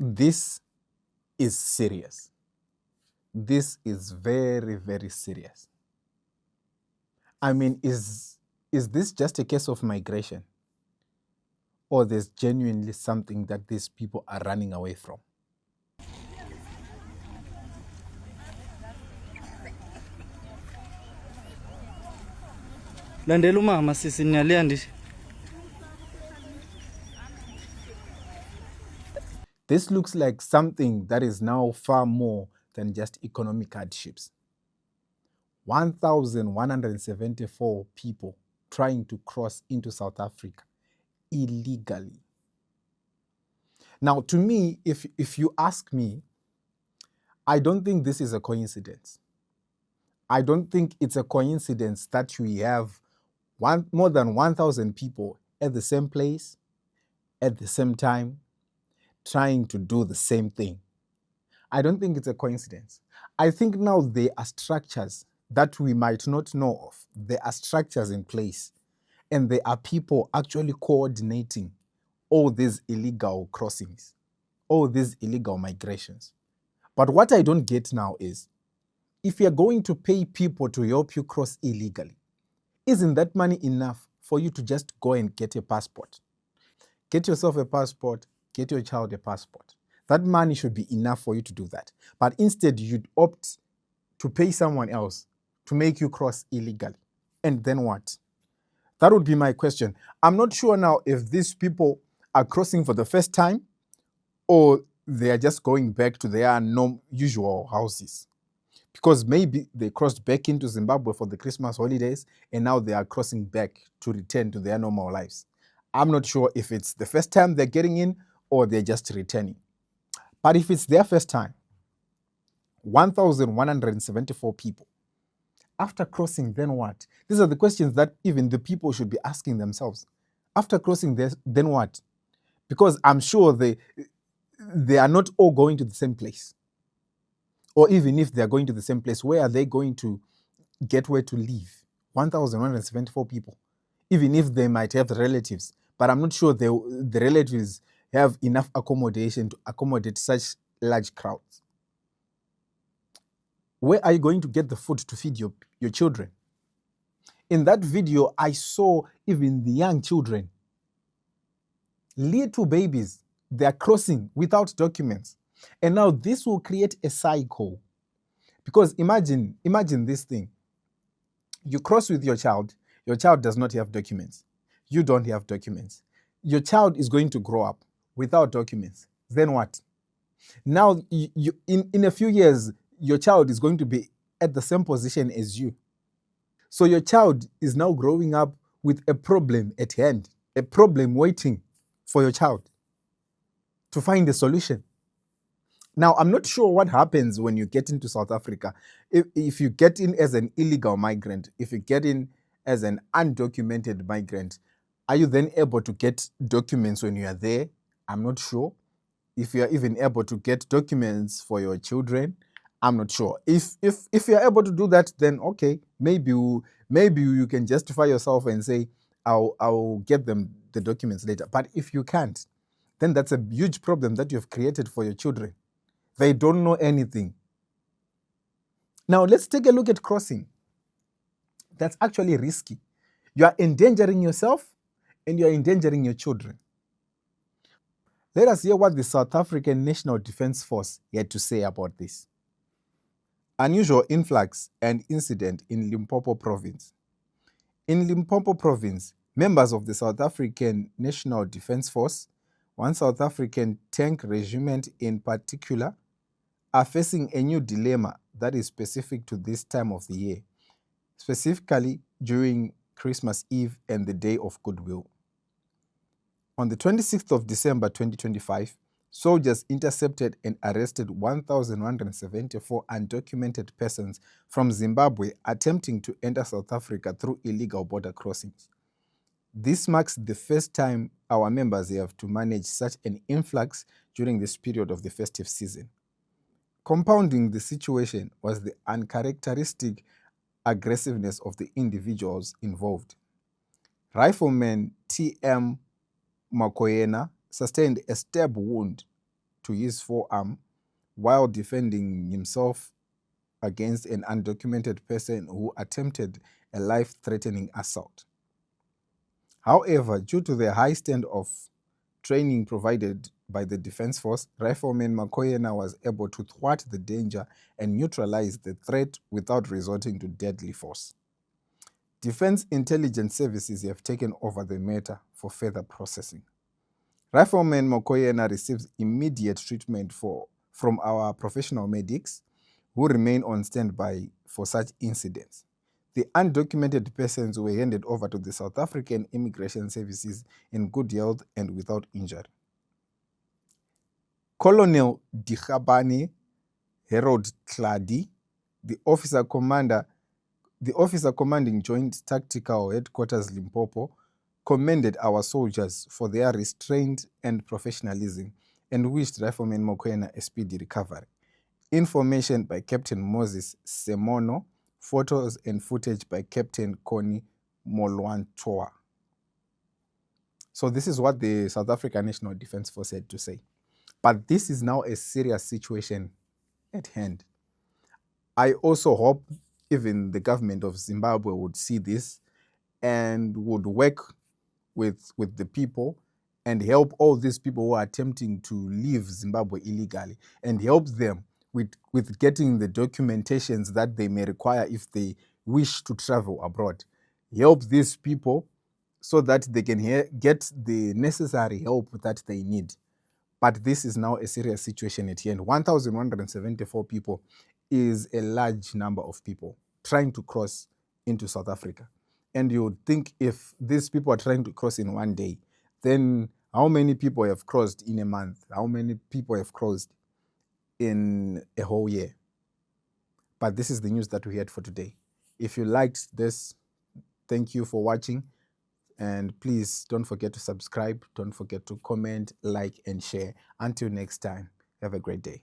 This is serious. This is very, very serious. I mean, is this just a case of migration? Or there's genuinely something that these people are running away from? Landela umama sisi niyaleya ndithi. This looks like something that is now far more than just economic hardships. 1,174 people trying to cross into South Africa illegally. Now, to me, if you ask me, I don't think this is a coincidence. I don't think it's a coincidence that we have more than 1,000 people at the same place, at the same time, trying to do the same thing. I don't think it's a coincidence. I think now there are structures that we might not know of. There are structures in place, and there are people actually coordinating all these illegal crossings, all these illegal migrations. But what I don't get now is, if you're going to pay people to help you cross illegally, isn't that money enough for you to just go and get a passport? Get yourself a passport, get your child a passport. That money should be enough for you to do that. But instead, you'd opt to pay someone else to make you cross illegally. And then what? That would be my question. I'm not sure now if these people are crossing for the first time or they are just going back to their usual houses. Because maybe they crossed back into Zimbabwe for the Christmas holidays and now they are crossing back to return to their normal lives. I'm not sure if it's the first time they're getting in or they're just returning. But if it's their first time, 1,174 people, after crossing, then what? These are the questions that even the people should be asking themselves. After crossing, then what? Because I'm sure they are not all going to the same place. Or even if they're going to the same place, where are they going to get where to live? 1,174 people. Even if they might have relatives, but I'm not sure the relatives have enough accommodation to accommodate such large crowds. Where are you going to get the food to feed your children? In that video, I saw even the young children, little babies, they are crossing without documents. And now this will create a cycle. Because imagine this thing. You cross with your child does not have documents. You don't have documents. Your child is going to grow up without documents. Then what? Now, in a few years, your child is going to be at the same position as you. So your child is now growing up with a problem at hand, a problem waiting for your child to find a solution. Now, I'm not sure what happens when you get into South Africa. If you get in as an illegal migrant, if you get in as an undocumented migrant, are you then able to get documents when you are there? I'm not sure. If you are even able to get documents for your children, I'm not sure. If you're able to do that, then okay, maybe you can justify yourself and say, I'll get them the documents later. But if you can't, then that's a huge problem that you've created for your children. They don't know anything. Now, let's take a look at crossing. That's actually risky. You are endangering yourself and you are endangering your children. Let us hear what the South African National Defence Force had to say about this. Unusual influx and incident in Limpopo province. In Limpopo province, members of the South African National Defence Force, one South African tank regiment in particular, are facing a new dilemma that is specific to this time of the year, specifically during Christmas Eve and the Day of Goodwill. On the 26th of December 2025, soldiers intercepted and arrested 1,174 undocumented persons from Zimbabwe attempting to enter South Africa through illegal border crossings. This marks the first time our members have to manage such an influx during this period of the festive season. Compounding the situation was the uncharacteristic aggressiveness of the individuals involved. Rifleman T.M. Makoyena sustained a stab wound to his forearm while defending himself against an undocumented person who attempted a life-threatening assault. However, due to the high standard of training provided by the Defense Force, Rifleman Makoyena was able to thwart the danger and neutralize the threat without resorting to deadly force. Defense intelligence services have taken over the matter for further processing. Rifleman Mokoyena receives immediate treatment from our professional medics who remain on standby for such incidents. The undocumented persons were handed over to the South African Immigration Services in good health and without injury. Colonel Dikhabane Harold Tladi, the officer commanding Joint Tactical Headquarters Limpopo, commended our soldiers for their restraint and professionalism and wished Rifleman Mokoena a speedy recovery. Information by Captain Moses Semono, photos and footage by Captain Connie Molwantoa. So this is what the South African National Defence Force had to say. But this is now a serious situation at hand. I also hope even the government of Zimbabwe would see this and would work with the people and help all these people who are attempting to leave Zimbabwe illegally and help them with getting the documentations that they may require if they wish to travel abroad. Help these people so that they can get the necessary help that they need. But this is now a serious situation at hand. 1,174 people is a large number of people trying to cross into South Africa. And you would think if these people are trying to cross in one day, then how many people have crossed in a month? How many people have crossed in a whole year? But this is the news that we had for today. If you liked this, thank you for watching. And please don't forget to subscribe. Don't forget to comment, like, and share. Until next time, have a great day.